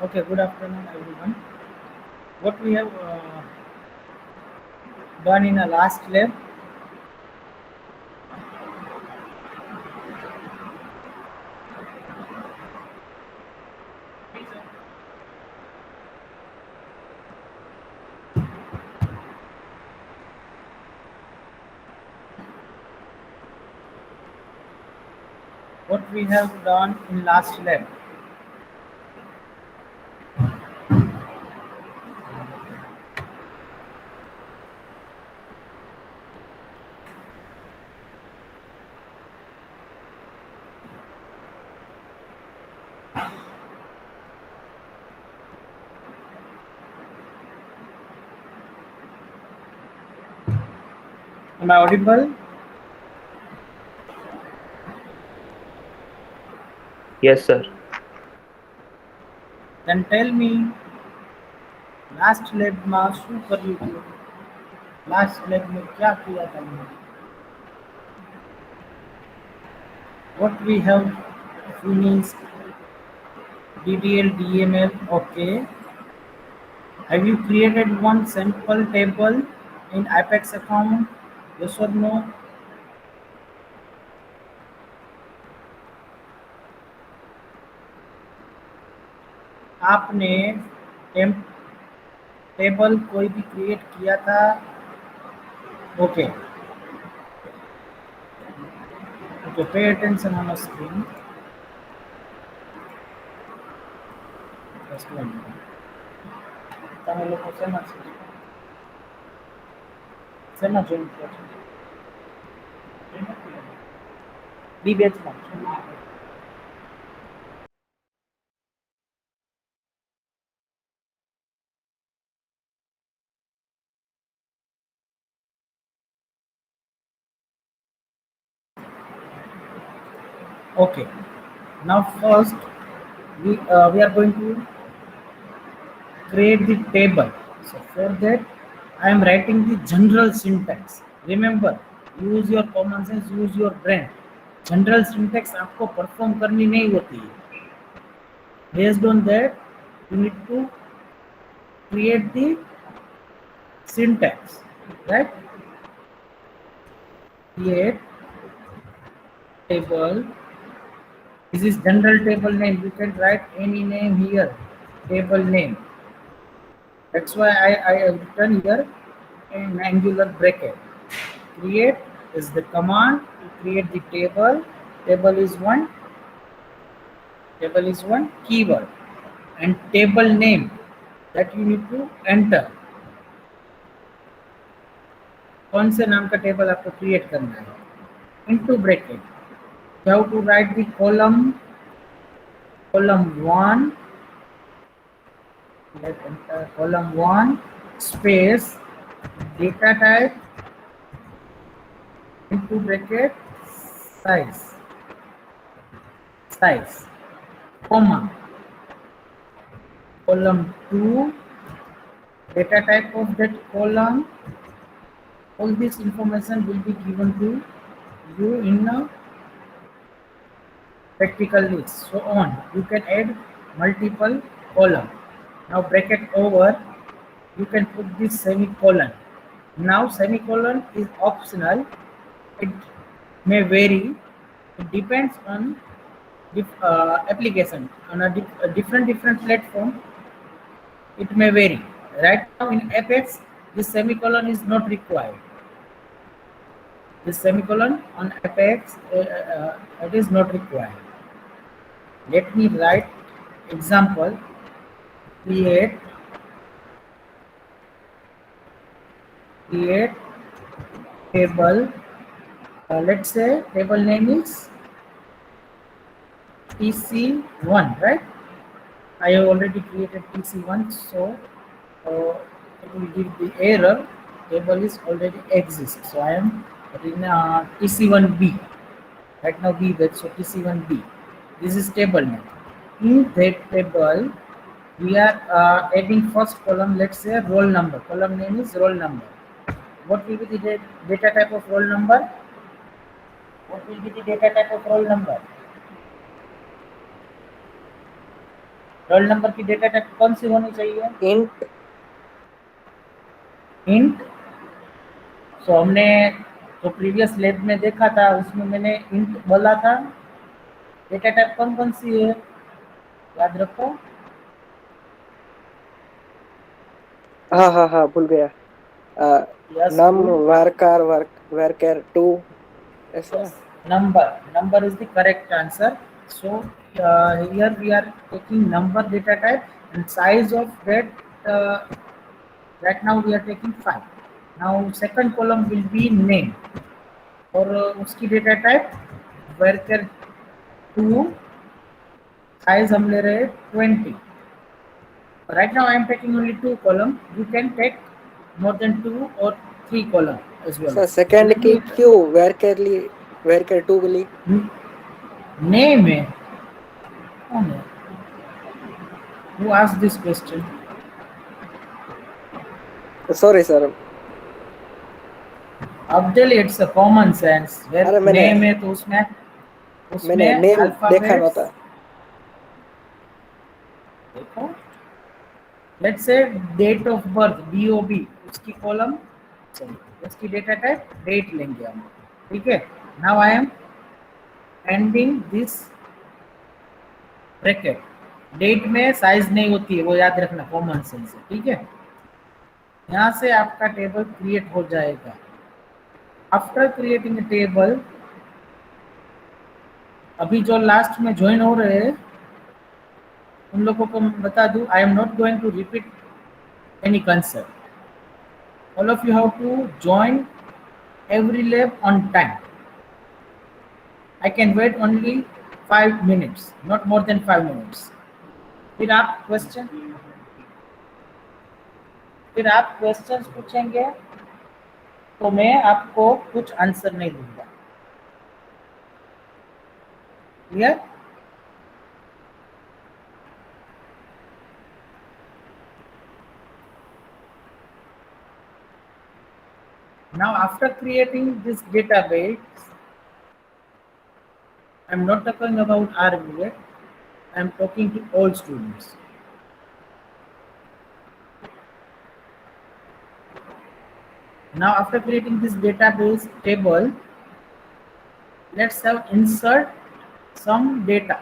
Okay, good afternoon, everyone. What we have done in the last lab, what we have done in last lab. Am I audible? Yes, sir. Then tell me, last lab में शू कर ली थी? Last lab में क्या किया था हमने? What we have finished DDL, DML, okay. Have you created one sample table in Apex account? Yes or no? आपने टेम table कोई भी क्रिएट किया था? Okay, okay, pay attention on the screen. Just one minute. તમે લોકો શેમાં join થયા છો? બી બેચમાં. Okay. Now first we are going to create the table. So for that I am writing the general syntax. Remember, use your common sense, use your brain. General syntax आपको perform करनी नहीं होती है. Based on that, you need to create the syntax, right? Create table. This is general table name. You can write any name here. Table name. That's why I have written here in angular bracket. Create is the command to create the table. Table is one. Table is one keyword, and table name that you need to enter. कौन से नाम का table आपको create करना है? Into bracket. You have to write the column 1. Let enter column 1 space data type into bracket size comma column 2 data type of that column. All this information will be given to you in a practical list. So on, you can add multiple column. Now bracket over, you can put this semicolon. Now semicolon is optional. It may vary. It depends on application on a different platform. It may vary. Right now in Apex, this semicolon is not required. This semicolon on Apex it is not required. Let me write example. Create table. Let's say table name is TC1, right? I have already created TC1, so it will give the error. Table is already exists, so I am in TC1B. Right now B, that's so TC1B. This is table name. In that table, we are adding first column. Let's say roll number. Column name is roll number. What will be the data type of roll number? What will be the data type of roll number? Roll number की data type कौन सी होनी चाहिए? Int. Int. सो हमने जो previous lab में देखा था उसमें मैंने इंट बोला था। डेटा टाइप कौन कौन सी है याद रखो। हाँ हाँ हाँ, भूल गया। यस नम गुड। वारकार वारकर 2, ऐसा ना? Yes, number is the correct answer. So here we are taking number data type and size of that. uh, right now we are taking 5. Now second column will be name और उसकी data type worker 2, size हम ले रहे हैं 20. Right now I am taking only 2 column. You can take more than 2 or 3 column as well. Sir second Let की me क्यों वेरकर 2 ली? name है कौन है? Who asked this question? Sorry sir. Abdul, it's a common sense where अरे मैंने name है तो उसमें मैंने उसमें नेम देखा अल्फाबेट्स नहोता। देखो। Let's say date of birth DOB उसकी कॉलम चाहिए, उसकी डेटा टाइप डेट लेंगे हम। ठीक है। Now I am ending this bracket. Date में साइज नहीं होती है, वो याद रखना, कॉमन सेंस है। ठीक है। यहाँ से आपका टेबल क्रिएट हो जाएगा। आफ्टर क्रिएटिंग अ टेबल, अभी जो लास्ट में ज्वाइन हो रहे हैं उन लोगों को मैं बता दूं, I am not going to repeat any concept. All of you have to join every lab on time. I can wait only 5 minutes, not more than 5 minutes. फिर आप क्वेश्चंस पूछेंगे तो मैं आपको कुछ आंसर नहीं दूंगा। Clear? Now after creating this database, I'm not talking about RV yet. I'm talking to all students. Now after creating this database table, let's have insert some data.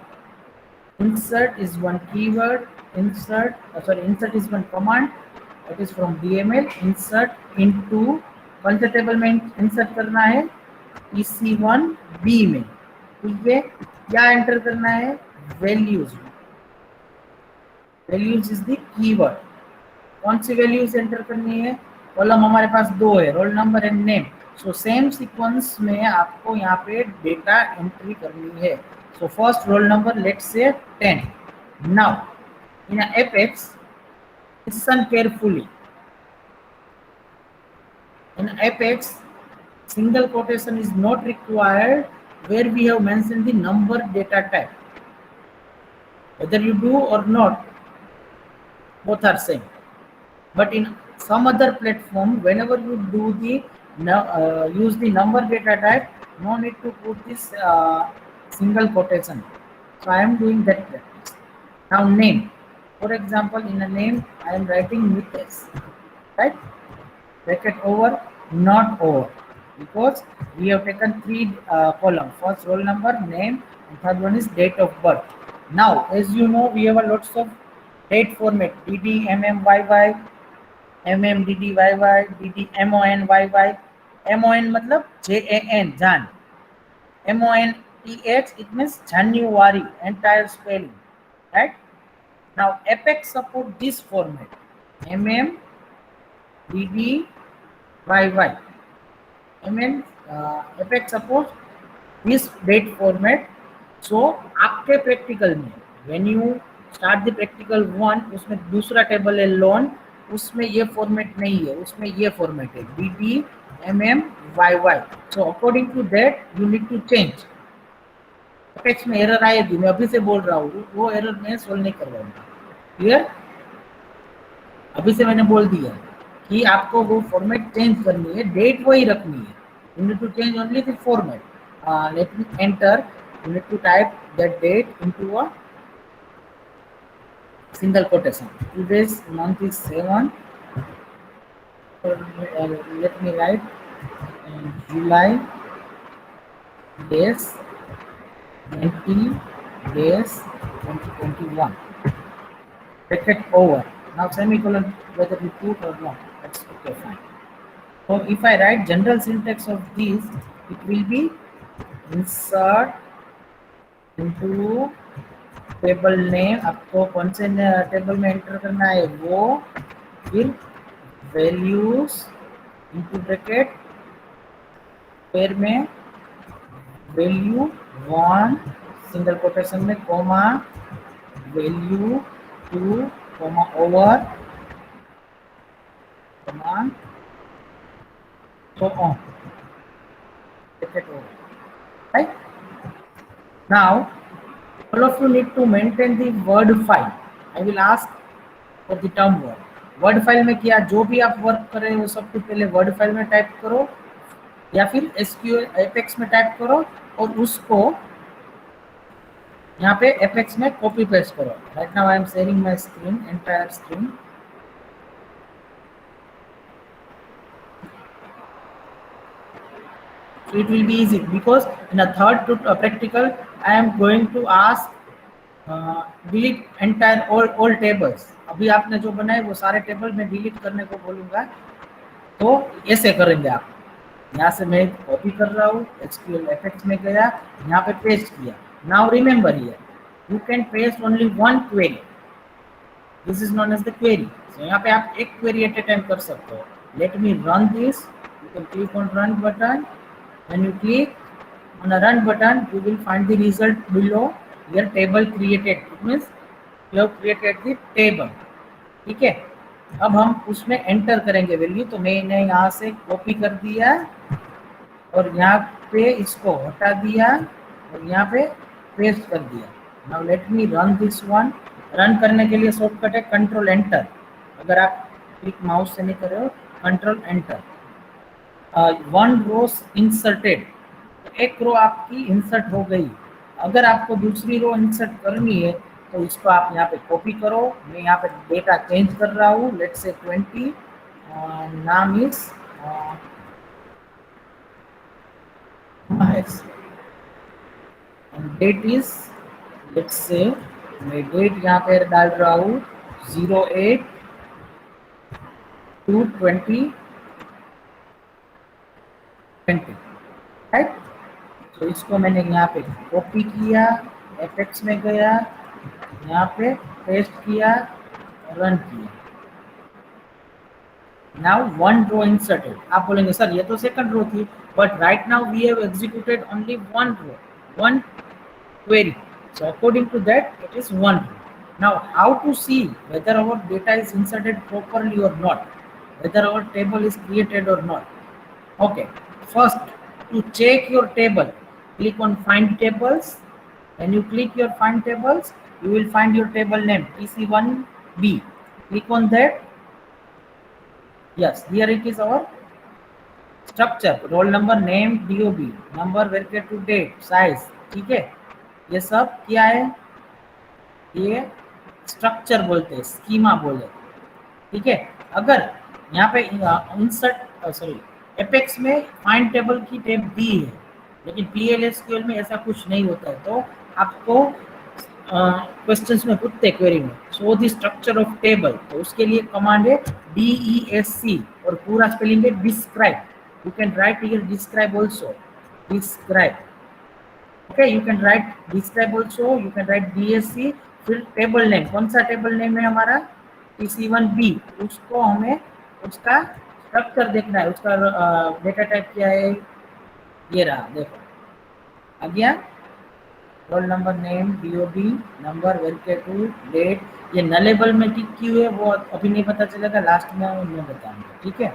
Insert is one keyword. Insert is one command. That is from DML. Insert into कौन सा table में insert करना है? EC1B में। ठीक है। क्या enter करना है? Values. Values is the keyword. कौन सी वैल्यूज एंटर करनी है? कॉलम हमारे पास 2 है, roll number and name. So same sequence में आपको यहाँ पे डेटा एंट्री करनी है। So first roll number, let's say 10. Now in Apex, listen carefully. In Apex, single quotation is not required where we have mentioned the number data type. Whether you do or not, both are same. But in some other platform, whenever you do the use the number data type, no need to put this single quotation. So I am doing that practice. Now name. For example, in a name, I am writing Mitesh, right? Bracket over, not over, because we have taken 3 columns. First roll number, name, and third one is date of birth. Now, as you know, we have a lots of date format: DD, MMYY, MMDDYY, DDMONYY. MON मतलब JAN, Jan. MONEH, it means January, entire spelling, right? Now Apex support this format: MMDDYY. Apex support this date format. So आपके practical में when you start the practical 1, उसमें दूसरा table है loan, उसमें ये format नहीं है, उसमें ये फॉर्मेट है DDMMYY. So according to that you need to change. Apex में एरर आएगी, मैं अभी से बोल रहा हूँ, वो एरर मैं सोल्व नहीं करवाऊंगा। क्लियर? अभी से मैंने बोल दिया कि आपको वो फॉर्मेट चेंज करनी है, डेट वही रखनी है। You need to change only the format. Let me enter. You need to type that date into a single quotation. Today's month is 7. Let me write July days 20 days 2021. Bracket over. Now semicolon whether we put or not. That's okay, fine. So if I write general syntax of these, it will be insert into table name. आपको कौन से table में enter करना है वो, फिर values into bracket pair में value 1 single quotation में comma value 2 comma over comma so on bracket over. Right now all of you need to maintain the word file. I will ask for the term word. Word file में क्या जो भी आप work कर रहे हो सब कुछ पहले वर्ड फाइल में टाइप करो या फिर एसक्यूएल एपेक्स में टाइप करो और उसको यहाँ पे एपेक्स में कॉपी पेस्ट करो. Right now I am sharing my screen, entire screen. So it will be easy because in a third practical I am going to ask delete entire all tables. अभी आपने जो बनाए वो सारे table में delete करने को बोलूँगा, तो ऐसे करेंगे आप. यहाँ से मैं कॉपी कर रहा हूँ, SQL एपेक्स में गया, यहाँ पे पेस्ट किया. Now remember here you can paste only one query. This is known as the query. So यहाँ पे आप एक क्वेरी एट ए टाइम कर सकते हो. Let me run this. You can click on run button. When you click on a run button, you will find the result below. Your table created. It means you have created the table. ठीक है. अब हम उसमें enter करेंगे value. तो मैंने यहाँ से कॉपी कर दिया और यहाँ पे इसको हटा दिया और यहाँ पे पेस्ट कर दिया. Now let me run this one. Run करने के लिए शॉर्टकट है कंट्रोल एंटर. अगर आप क्लिक माउस से नहीं कर रहे हो, control enter. One row inserted. एक रो आपकी इंसर्ट हो गई. अगर आपको दूसरी रो इंसर्ट करनी है तो इसको आप यहाँ पे कॉपी करो. मैं यहाँ पे डेटा चेंज कर रहा हूँ. Let's say 20. नाम is date is let's say मैं डेट यहाँ पे डाल रहा हूँ 08/2/2020. राइट. तो इसको मैंने यहाँ पे कॉपी किया, एपेक्स में गया, यहाँ पे पेस्ट किया, रन किया. Now one row inserted. आप बोलेंगे सर ये तो सेकंड रो थी, but right now we have executed only one row, one query. So according to that it is one row. Now how to see whether our data is inserted properly or not, whether our table is created or not? Okay, first to check your table, click on find tables. When you click your find tables, you will find your table name PC1B. Click on that. Yes, here it is our structure. Roll number, name, DOB, number, varchar to date, size. ठीक है. ये सब क्या है, ये structure बोलते हैं, schema बोले. ठीक है. अगर यहाँ पे इंसर्ट सॉरी एपेक्स में फाइंड टेबल की टैब दी है, लेकिन PL/SQL में ऐसा कुछ नहीं होता है, तो आपको क्वेश्चंस में पूछते हैं क्वेरी में show the structure of table. तो उसके लिए कमांड है DESC और पूरा स्पेलिंग है describe. You can write here describe also. Describe. Okay, you can write describe also, you can write DSC. फिर टेबल नेम, कौन सा टेबल नेम है हमारा PC1B. उसको हमें उसका स्ट्रक्चर देखना है. उसका डेटा टाइप क्या है, ये रहा, देखो आ गया. Roll number, name, DOB, number, varchar to date. ये नलेबल में टिक की हुई है वो अभी नहीं पता चलेगा, लास्ट में मैं बताऊंगा. ठीक है.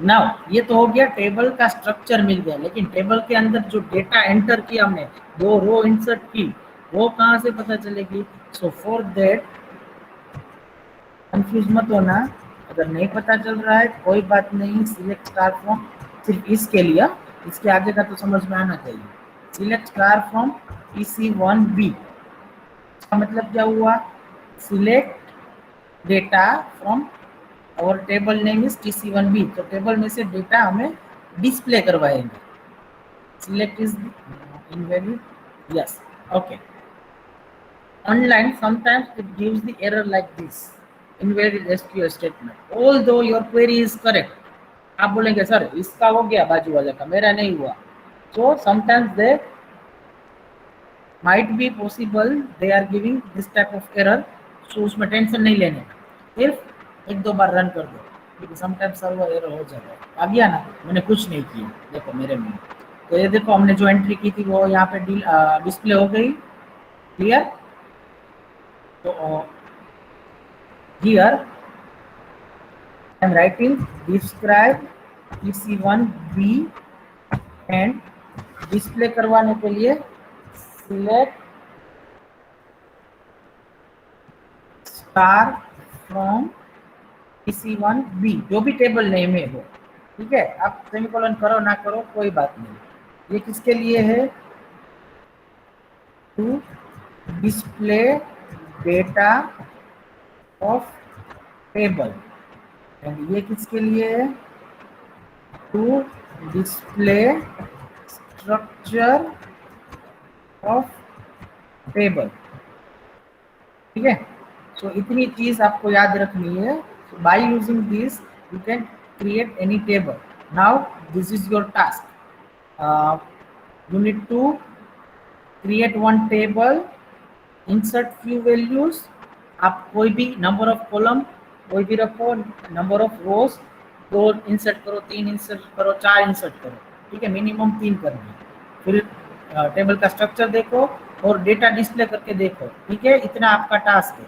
नाउ ये तो हो गया, टेबल का स्ट्रक्चर मिल गया, लेकिन टेबल के अंदर जो डेटा एंटर किया हमने, दो रो इंसर्ट की, वो कहाँ से पता चलेगी. सो फॉर दैट कंफ्यूज मत होना. अगर नहीं पता चल रहा है कोई बात नहीं, सिलेक्ट स्टार फ्रॉम. सिर्फ इसके लिए, इसके आगे का तो समझ में आना चाहिए. Select star from PC1B. इसका मतलब क्या हुआ, सिलेक्ट डेटा फ्रॉम और टेबल नेम इज TC1B, तो टेबल में से डेटा हमें डिस्प्ले करवाएंगे. Select is invalid. Yes. Okay. Online, sometimes it gives the error like this. Invalid SQL statement. Although your query is correct. आप बोलेंगे sir इसका हो गया बाजू वाले का, मेरा नहीं हुआ. So sometimes they might be possible they are giving this type of error. So उसमें टेंशन नहीं लेने का, सिर्फ एक दो बार रन कर दो, क्योंकि समटाइम्स सर्वर एरर हो जाता है. आ गया ना, मैंने कुछ नहीं किया, देखो मेरे में. तो ये देखो हमने जो एंट्री की थी वो यहाँ पे डिस्प्ले हो गई. क्लियर. तो here I am writing describe TC1B and display करवाने के लिए सिलेक्ट स्टार फ्रॉम TC1B, जो भी टेबल नेम है वो. ठीक है, आप सेमीकोलन करो ना करो कोई बात नहीं. ये किसके लिए है? To display data of table. And ये किसके लिए है? To display structure of table. ठीक है, सो इतनी चीज आपको याद रखनी है. By using this you can create any table. Now this is your task. You need to create one table, insert few values. आप कोई भी नंबर ऑफ कॉलम कोई भी रखो, नंबर ऑफ रोज 2 इंसर्ट करो, 3 इंसर्ट करो, 4 इंसर्ट करो. ठीक है, मिनिमम 3 करना. फिर टेबल का स्ट्रक्चर देखो और डेटा डिस्प्ले करके देखो. ठीक है, इतना आपका टास्क है.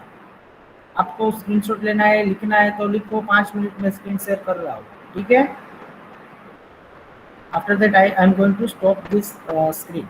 आपको स्क्रीनशॉट लेना है, लिखना है तो लिखो, 5 मिनट में स्क्रीन शेयर कर रहा हूँ. ठीक है. After that I am going to stop this screen.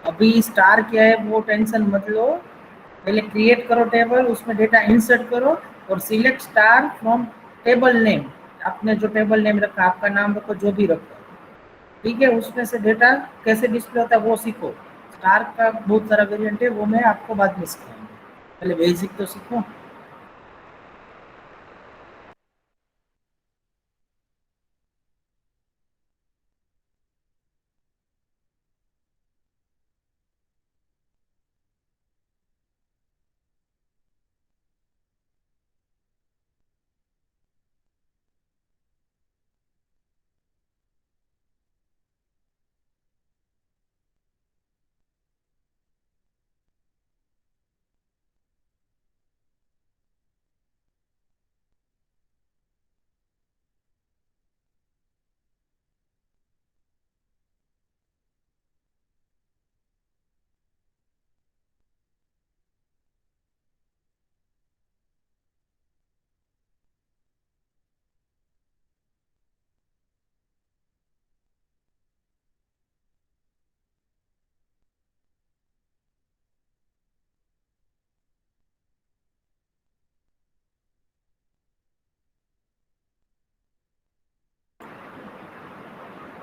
अभी स्टार क्या है वो टेंशन मत लो. पहले क्रिएट करो टेबल, उसमें डेटा इंसर्ट करो और select star from table name. आपने जो टेबल नेम रखा, आपका नाम रखो, जो भी रखो. ठीक है, उसमें से डेटा कैसे डिस्प्ले होता है वो सीखो. स्टार का बहुत सारा वेरिएंट है, वो मैं आपको बाद में सिखाऊंगा. पहले बेसिक तो सीखो.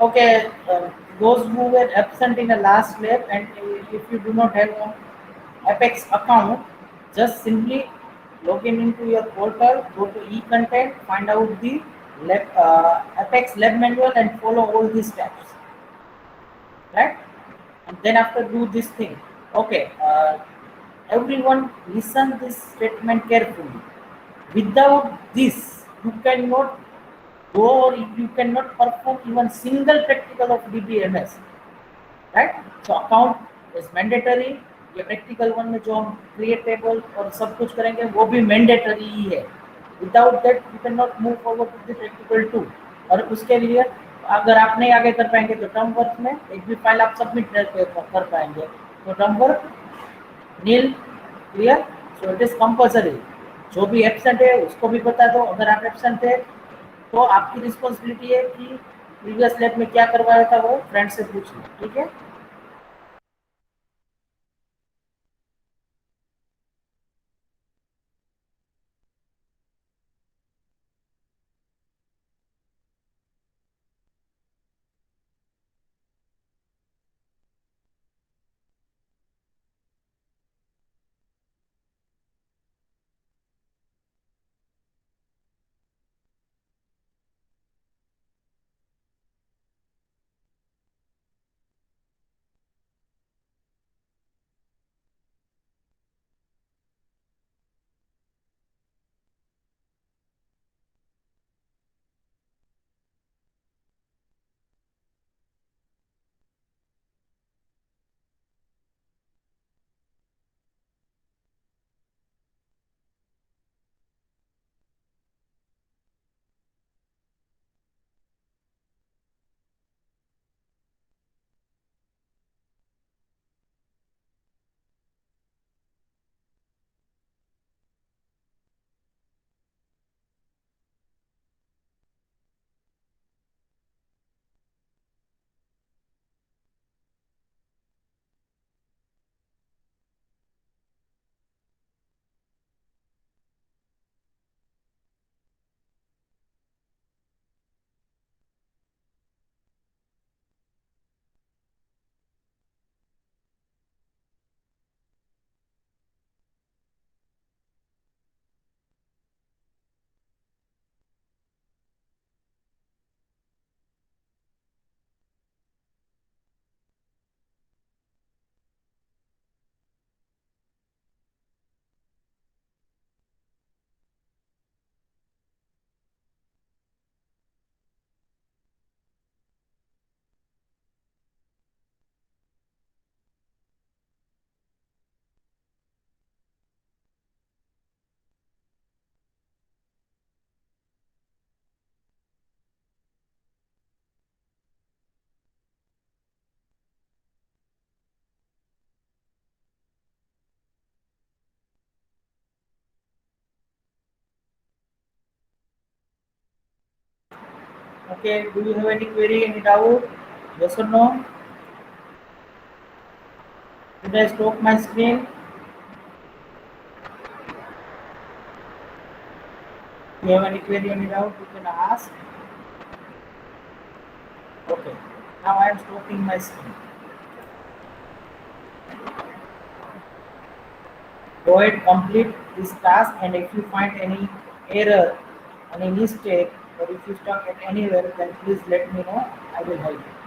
Okay, those who were absent in the last lab, and if you do not have an Apex account, just simply log in into your portal, go to e-content, find out the Apex lab manual, and follow all these steps, right? And then after do this thing. Okay, everyone listen this statement carefully. Without this, you cannot go or you cannot perform even single practical of DBMS, right? So account is mandatory, ये practical one में जो हम create table और सब कुछ करेंगे वो भी मैंडेटरी ही है. Without that you can not move forward to the practical two. और उसके लिए अगर आप नहीं आगे कर पाएंगे तो टर्म वर्क में एक भी फाइल आप सबमिट कर पाएंगे. तो term work nil clear. So it is compulsory. जो भी एबसेंट है उसको भी बता दो. अगर आप एबसेंट है तो आपकी रिस्पॉन्सिबिलिटी है कि प्रीवियस लैब में क्या करवाया था वो फ्रेंड से पूछ लो. ठीक है. Okay, do you have any query, any doubt? Yes or no? Did I stop my screen? If you have any query, any doubt, you can ask. Okay, now I am stopping my screen. Go ahead, complete this task, and if you find any error, any mistake, or if you stuck at anywhere, then please let me know. I will help you.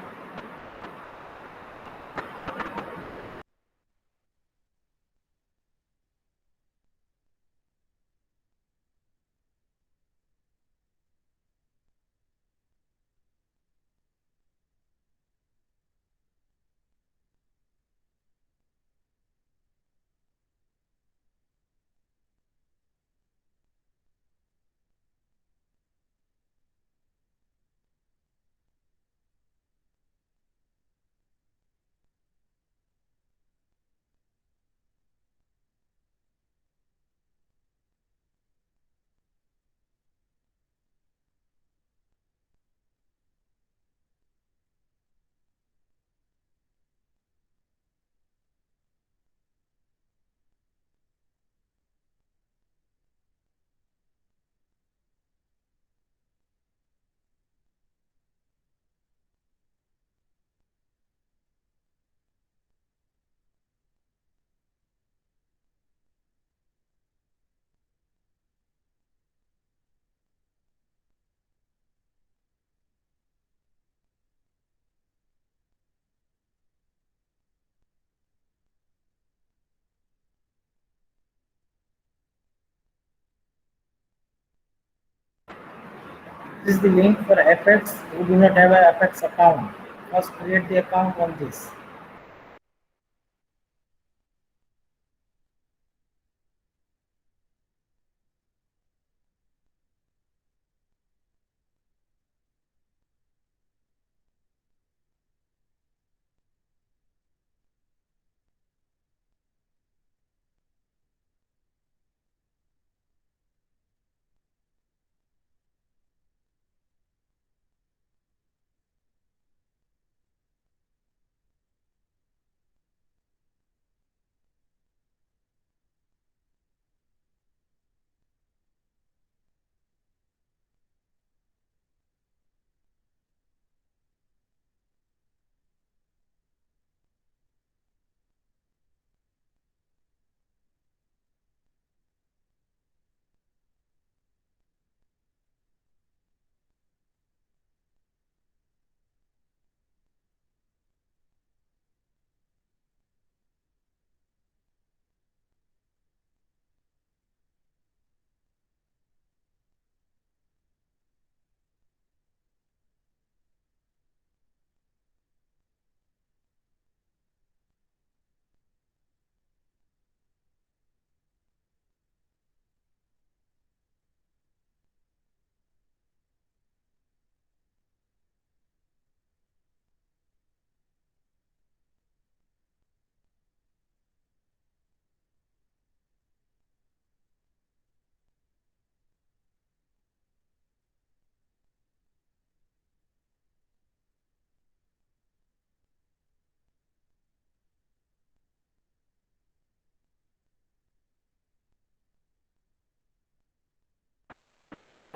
This is the link for FX who do not have a FX account. First create the account on this.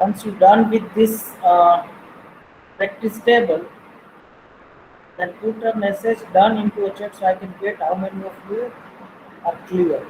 Once you're done with this practice table, then put a message done into a chat so I can get how many of you are clear.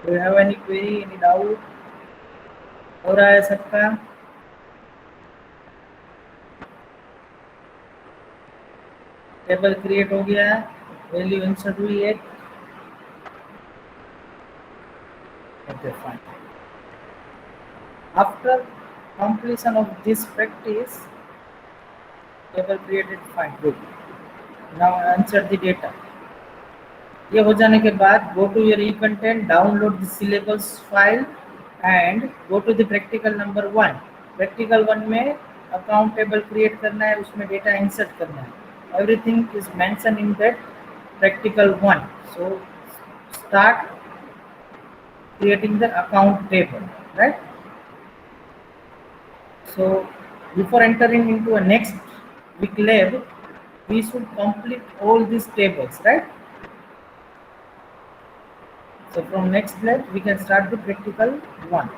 Do you have any query, any doubt? हो रहा है सबका? Table create हो गया, value insert हुई है. Okay, fine. After completion of this practice, table created, fine, good. Now insert the data. ये हो जाने के बाद go to your e-content, download the syllabus file and go to the practical number 1. Practical 1 में account table create करना है, उसमें data insert करना है. Everything is mentioned in that practical 1. So start creating the account table, right? So before entering into a next week lab, we should complete all these tables, right? So from next lab, we can start the practical one.